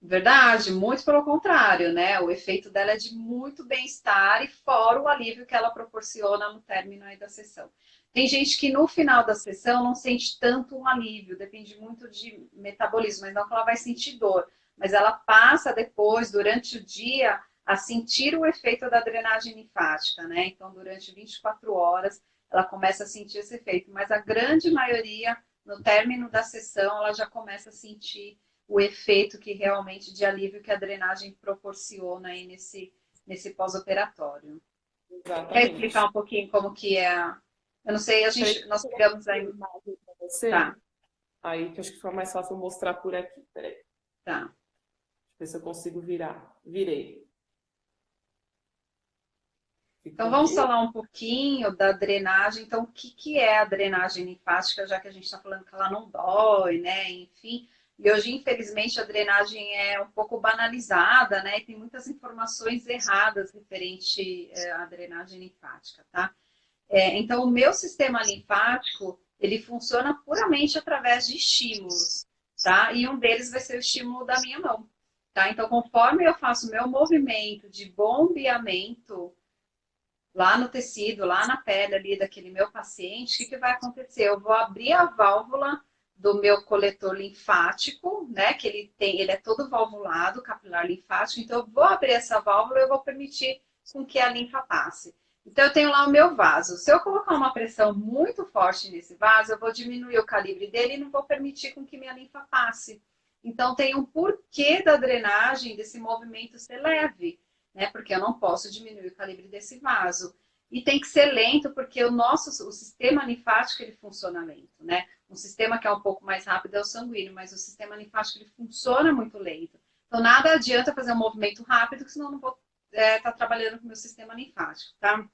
verdade, muito pelo contrário, né? O efeito dela é de muito bem-estar e fora o alívio que ela proporciona no término aí da sessão. Tem gente que no final da sessão não sente tanto um alívio, depende muito de metabolismo, mas não que ela vai sentir dor, mas ela passa depois, durante o dia, a sentir o efeito da drenagem linfática, né? Então, durante 24 horas, ela começa a sentir esse efeito, mas a grande maioria, no término da sessão, ela já começa a sentir o efeito que realmente de alívio que a drenagem proporciona aí nesse pós-operatório. Quer Exatamente. explicar um pouquinho como que é? Eu não sei, Peraí, nós deixa eu pegamos uma aí. imagem para você. Tá, Aí que acho que foi mais fácil mostrar por aqui. Peraí, deixa tá. eu ver se eu consigo virar. Virei. Então Ficou vamos aqui? falar um pouquinho da drenagem. Então, o que é a drenagem linfática, já que a gente está falando que ela não dói, né? Enfim. E hoje, infelizmente, a drenagem é um pouco banalizada, né? E tem muitas informações erradas referente à drenagem linfática, tá? Então, o meu sistema linfático, ele funciona puramente através de estímulos, tá? E um deles vai ser o estímulo da minha mão, tá? Então, conforme eu faço o meu movimento de bombeamento lá no tecido, lá na pele ali daquele meu paciente, o que vai acontecer? Eu vou abrir a válvula do meu coletor linfático, né? Que ele é todo valvulado, capilar linfático, então eu vou abrir essa válvula e eu vou permitir com que a linfa passe. Então, eu tenho lá o meu vaso. Se eu colocar uma pressão muito forte nesse vaso, eu vou diminuir o calibre dele e não vou permitir com que minha linfa passe. Então, tem um porquê da drenagem, desse movimento ser leve, né? Porque eu não posso diminuir o calibre desse vaso. E tem que ser lento, porque o sistema linfático, ele funciona lento, né? Um sistema que é um pouco mais rápido é o sanguíneo, mas o sistema linfático, ele funciona muito lento. Então, nada adianta fazer um movimento rápido, que senão eu não vou estar trabalhando com o meu sistema linfático, tá?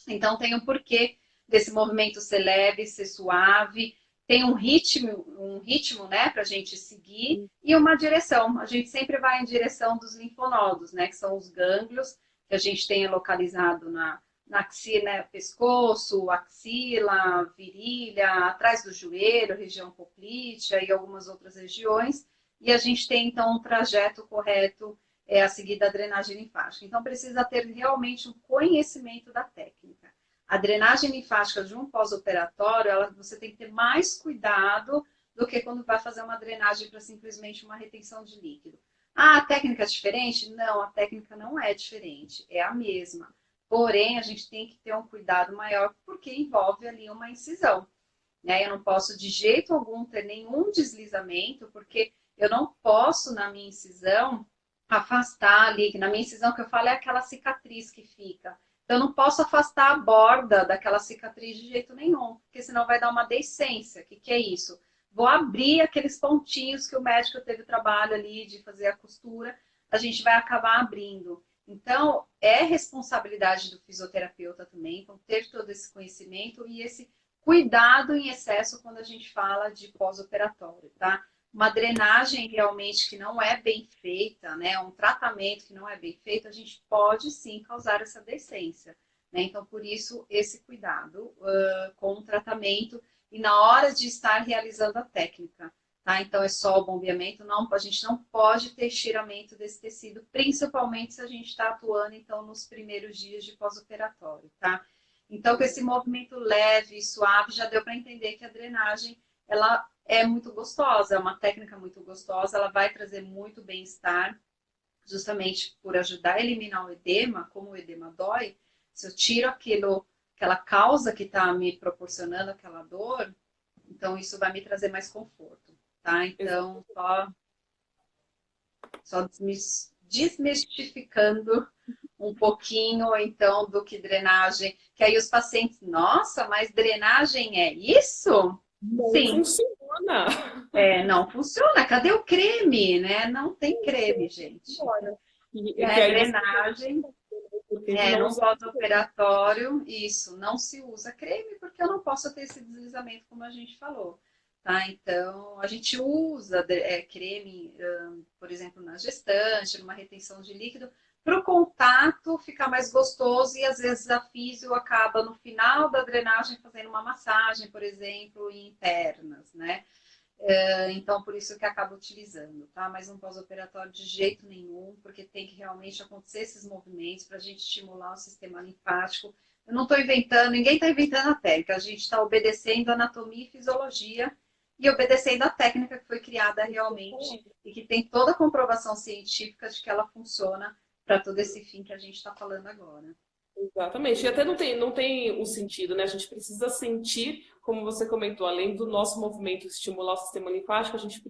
Então, tem um porquê desse movimento ser leve, ser suave, tem um ritmo, né, para a gente seguir e uma direção. A gente sempre vai em direção dos linfonodos, né, que são os gânglios que a gente tem localizado na axila, né, pescoço, axila, virilha, atrás do joelho, região poplítea e algumas outras regiões. E a gente tem, então, um trajeto correto a seguir da drenagem linfática. Então, precisa ter realmente um conhecimento da técnica. A drenagem linfática de um pós-operatório, você tem que ter mais cuidado do que quando vai fazer uma drenagem para simplesmente uma retenção de líquido. Ah, a técnica é diferente? Não, a técnica não é diferente, é a mesma. Porém, a gente tem que ter um cuidado maior porque envolve ali uma incisão, né? Eu não posso de jeito algum ter nenhum deslizamento, porque eu não posso na minha incisão afastar ali, que na minha incisão que eu falo é aquela cicatriz que fica. Então, eu não posso afastar a borda daquela cicatriz de jeito nenhum, porque senão vai dar uma deiscência. O que, que é isso? Vou abrir aqueles pontinhos que o médico teve o trabalho ali de fazer a costura, a gente vai acabar abrindo. Então, é responsabilidade do fisioterapeuta também, então, ter todo esse conhecimento e esse cuidado em excesso quando a gente fala de pós-operatório, tá? Uma drenagem realmente que não é bem feita, né? Um tratamento que não é bem feito, a gente pode sim causar essa decência, né? Então, por isso, esse cuidado com o tratamento e na hora de estar realizando a técnica, tá? Então, é só o bombeamento, não, a gente não pode ter estiramento desse tecido, principalmente se a gente está atuando, então, nos primeiros dias de pós-operatório, tá? Então, com esse movimento leve e suave, já deu para entender que a drenagem, ela é muito gostosa, é uma técnica muito gostosa, ela vai trazer muito bem-estar, justamente por ajudar a eliminar o edema, como o edema dói, se eu tiro aquela causa que está me proporcionando aquela dor, então isso vai me trazer mais conforto, tá? Então, só desmistificando um pouquinho, então, do que drenagem, que aí os pacientes, nossa, mas drenagem é isso? Não Sim, funciona. não funciona. Cadê o creme, né? Não tem creme, gente. Olha, e que Né? aí você Drenagem, teve não no usar. pós-operatório, isso, não se usa creme, porque eu não posso ter esse deslizamento, como a gente falou. Tá? Então, a gente usa creme, por exemplo, na gestante, numa retenção de líquido, para o contato ficar mais gostoso e às vezes a físio acaba no final da drenagem fazendo uma massagem, por exemplo, em pernas, né? Então, por isso que acaba utilizando, tá? Mas um pós-operatório de jeito nenhum, porque tem que realmente acontecer esses movimentos para a gente estimular o sistema linfático. Eu não estou inventando, ninguém está inventando a técnica, a gente está obedecendo a anatomia e fisiologia e obedecendo a técnica que foi criada realmente e que tem toda a comprovação científica de que ela funciona para todo esse fim que a gente está falando agora. Exatamente. E até não tem um sentido, né? A gente precisa sentir, como você comentou, além do nosso movimento estimular o sistema linfático, a gente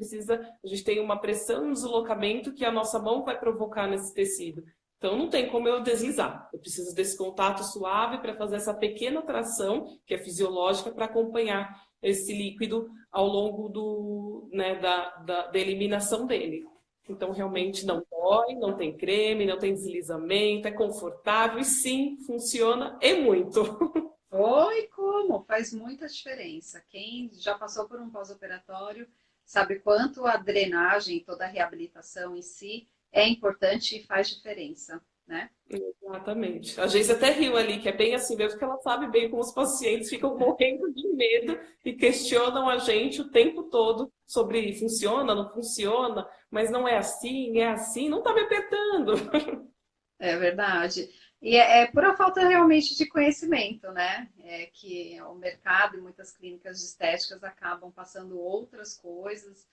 tem uma pressão no deslocamento que a nossa mão vai provocar nesse tecido. Então não tem como eu deslizar. Eu preciso desse contato suave para fazer essa pequena tração, que é fisiológica, para acompanhar esse líquido ao longo da eliminação dele. Então, realmente não dói, não tem creme, não tem deslizamento, é confortável e sim, funciona e muito. Oi, como? Faz muita diferença. Quem já passou por um pós-operatório sabe quanto a drenagem, toda a reabilitação em si é importante e faz diferença, né? Exatamente. A Geise até riu ali, que é bem assim mesmo, que ela sabe bem como os pacientes ficam morrendo de medo e questionam a gente o tempo todo sobre funciona, não funciona, mas não é assim, não tá me apertando. É verdade. E é pura falta realmente de conhecimento, né? É que o mercado e muitas clínicas de estéticas acabam passando outras coisas.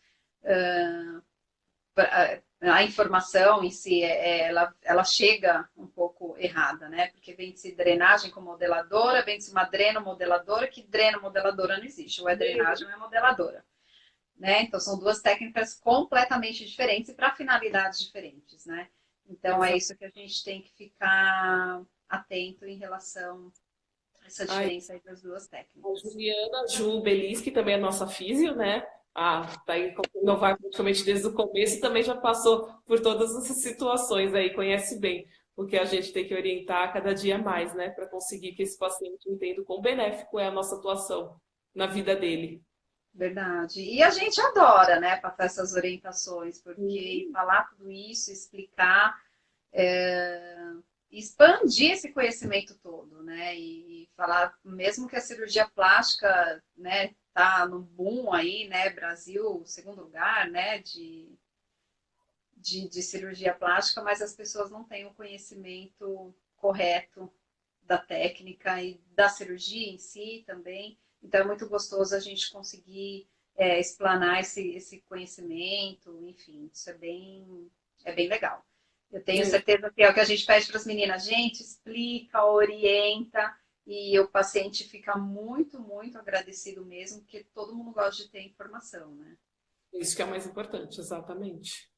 A informação em si, ela chega um pouco errada, né? Porque vende-se drenagem com modeladora, vende-se uma dreno-modeladora, que dreno-modeladora não existe, ou é drenagem ou é modeladora, né? Então, são duas técnicas completamente diferentes e para finalidades diferentes, né? Então, é Exato. isso que a gente tem que ficar atento em relação a essa Ai, diferença aí das duas a técnicas. Juliana Ju Belis, que também é nossa físio, né? Ah, tá aí com o Novar praticamente desde o começo e também já passou por todas essas situações aí, conhece bem, porque a gente tem que orientar cada dia mais, né? Para conseguir que esse paciente entenda o quão benéfico é a nossa atuação na vida dele. Verdade. E a gente adora, né, passar essas orientações, porque Sim. falar tudo isso, explicar, expandir esse conhecimento todo, né? E falar, mesmo que a cirurgia plástica, né, tá no boom aí, né? Brasil, segundo lugar, né, de cirurgia plástica, mas as pessoas não têm o conhecimento correto da técnica e da cirurgia em si também. Então é muito gostoso a gente conseguir explanar esse conhecimento, enfim, isso é bem, É bem legal. Eu tenho Sim. certeza que é o que a gente pede para as meninas. Gente, explica, orienta, e o paciente fica muito, muito agradecido mesmo, porque todo mundo gosta de ter informação, né? Isso que é o mais importante, exatamente.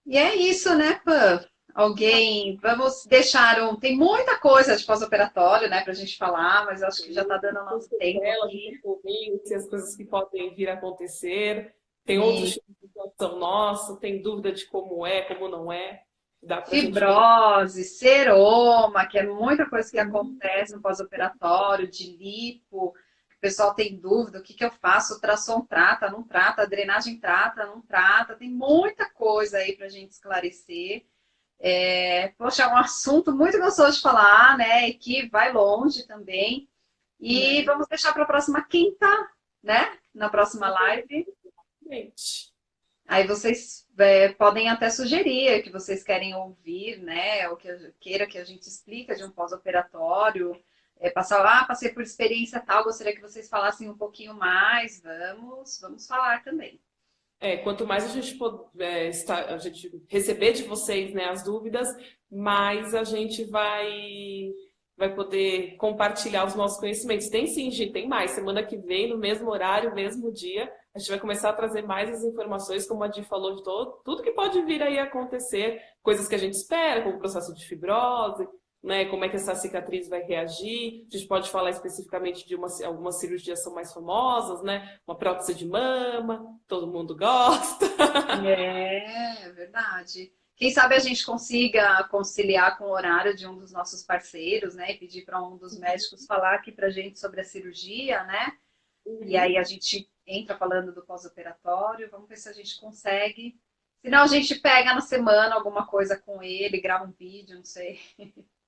E é isso, né, Pam? Alguém, vamos deixar um. Tem muita coisa de pós-operatório, né, para a gente falar, mas acho que já está dando o Tem nosso tempo sequelas, aqui. intercorrências, coisas que podem vir a acontecer. Tem outros E tipos de situação nossa, tem dúvida de como é, como não é. Dá para a gente ver. fibrose, seroma, que é muita coisa que acontece no pós-operatório, de lipo. O pessoal tem dúvida, o que que eu faço? Ultrassom trata, não trata, drenagem trata, não trata. Tem muita coisa aí para a gente esclarecer. Poxa, é um assunto muito gostoso de falar, né? E que vai longe também. E Né? vamos deixar para a próxima quinta, né? Na próxima live. Exatamente. Aí vocês podem até sugerir que vocês querem ouvir, né? O que queira que a gente explica de um pós-operatório. Passei por experiência tal, gostaria que vocês falassem um pouquinho mais. Vamos falar também. Quanto mais a gente, a gente receber de vocês, né, as dúvidas, mais a gente vai poder compartilhar os nossos conhecimentos. Tem sim, gente, tem mais. Semana que vem, no mesmo horário, mesmo dia, a gente vai começar a trazer mais as informações, como a Di falou, de tudo que pode vir aí a acontecer, coisas que a gente espera, como o processo de fibrose, né, como é que essa cicatriz vai reagir. A gente pode falar especificamente de algumas cirurgias são mais famosas, né? Uma prótese de mama, todo mundo gosta. É verdade. Quem sabe a gente consiga conciliar com o horário de um dos nossos parceiros, né? E pedir para um dos médicos falar aqui para a gente sobre a cirurgia, né? E aí Uhum. a gente entra falando do pós-operatório, vamos ver se a gente consegue. Senão a gente pega na semana alguma coisa com ele, grava um vídeo, não sei.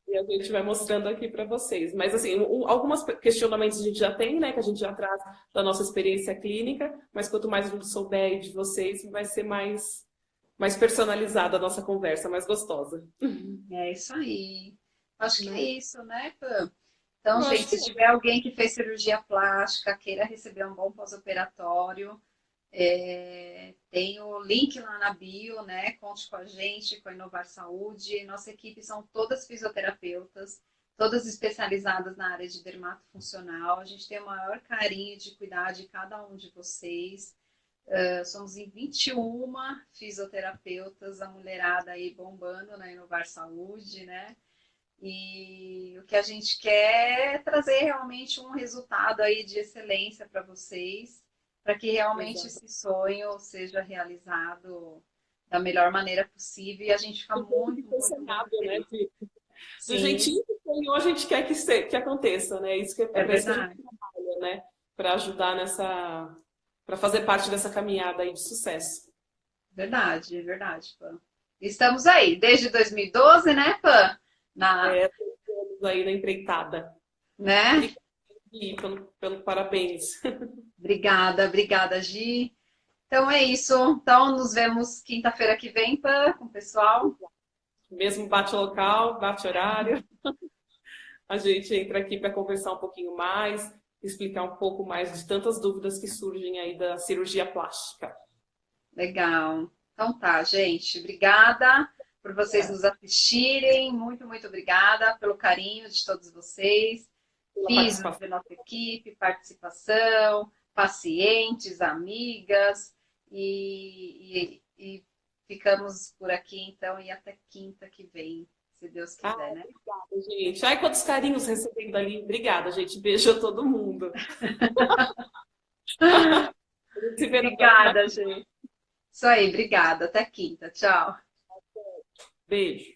E a gente vai mostrando aqui para vocês. Mas, assim, alguns questionamentos a gente já tem, né? Que a gente já traz da nossa experiência clínica, mas quanto mais a gente souber de vocês, vai ser mais personalizada a nossa conversa, mais gostosa. É isso aí. Acho que é Né? isso, né, Pam? Então, Eu gente, acho que se tiver alguém que fez cirurgia plástica, queira receber um bom pós-operatório, tem o link lá na bio, né? Conte com a gente, com a Inovar Saúde. Nossa equipe são todas fisioterapeutas, todas especializadas na área de dermatofuncional. A gente tem o maior carinho de cuidar de cada um de vocês. Somos em 21 fisioterapeutas, a mulherada aí bombando na Inovar Saúde, né? E o que a gente quer é trazer realmente um resultado aí de excelência para vocês, para que realmente exato. esse sonho seja realizado da melhor maneira possível e a gente fica Do jeito que muito, foi muito, muito sonhado, né? feliz. Do Sim, jeitinho que sonhou, a gente quer que aconteça, né? Isso que é é para isso que a gente verdade. trabalha, né? Para ajudar para fazer parte dessa caminhada aí de sucesso. Verdade, é verdade, Pã. Estamos aí, desde 2012, né, Pã? Na, Estamos aí na empreitada. né? Obrigada Gui, pelo parabéns. Obrigada, obrigada, Gi. Então é isso. Então nos vemos quinta-feira que vem, Pã, com o pessoal. Mesmo bate local, bate horário. A gente entra aqui para conversar um pouquinho mais, explicar um pouco mais de tantas dúvidas que surgem aí da cirurgia plástica. Legal. Então tá, gente. Obrigada por vocês É, nos assistirem. Muito, muito obrigada pelo carinho de todos vocês. pela Físios participação. da nossa equipe, participação, pacientes, amigas. E ficamos por aqui então e até quinta que vem, se Deus Ah, quiser, né? obrigada, gente. Ai, quantos carinhos recebendo ali. Obrigada, gente. Beijo a todo mundo. A gente se vê na próxima. Obrigada, gente. Isso aí, obrigada. Até quinta. Tchau. Beijo.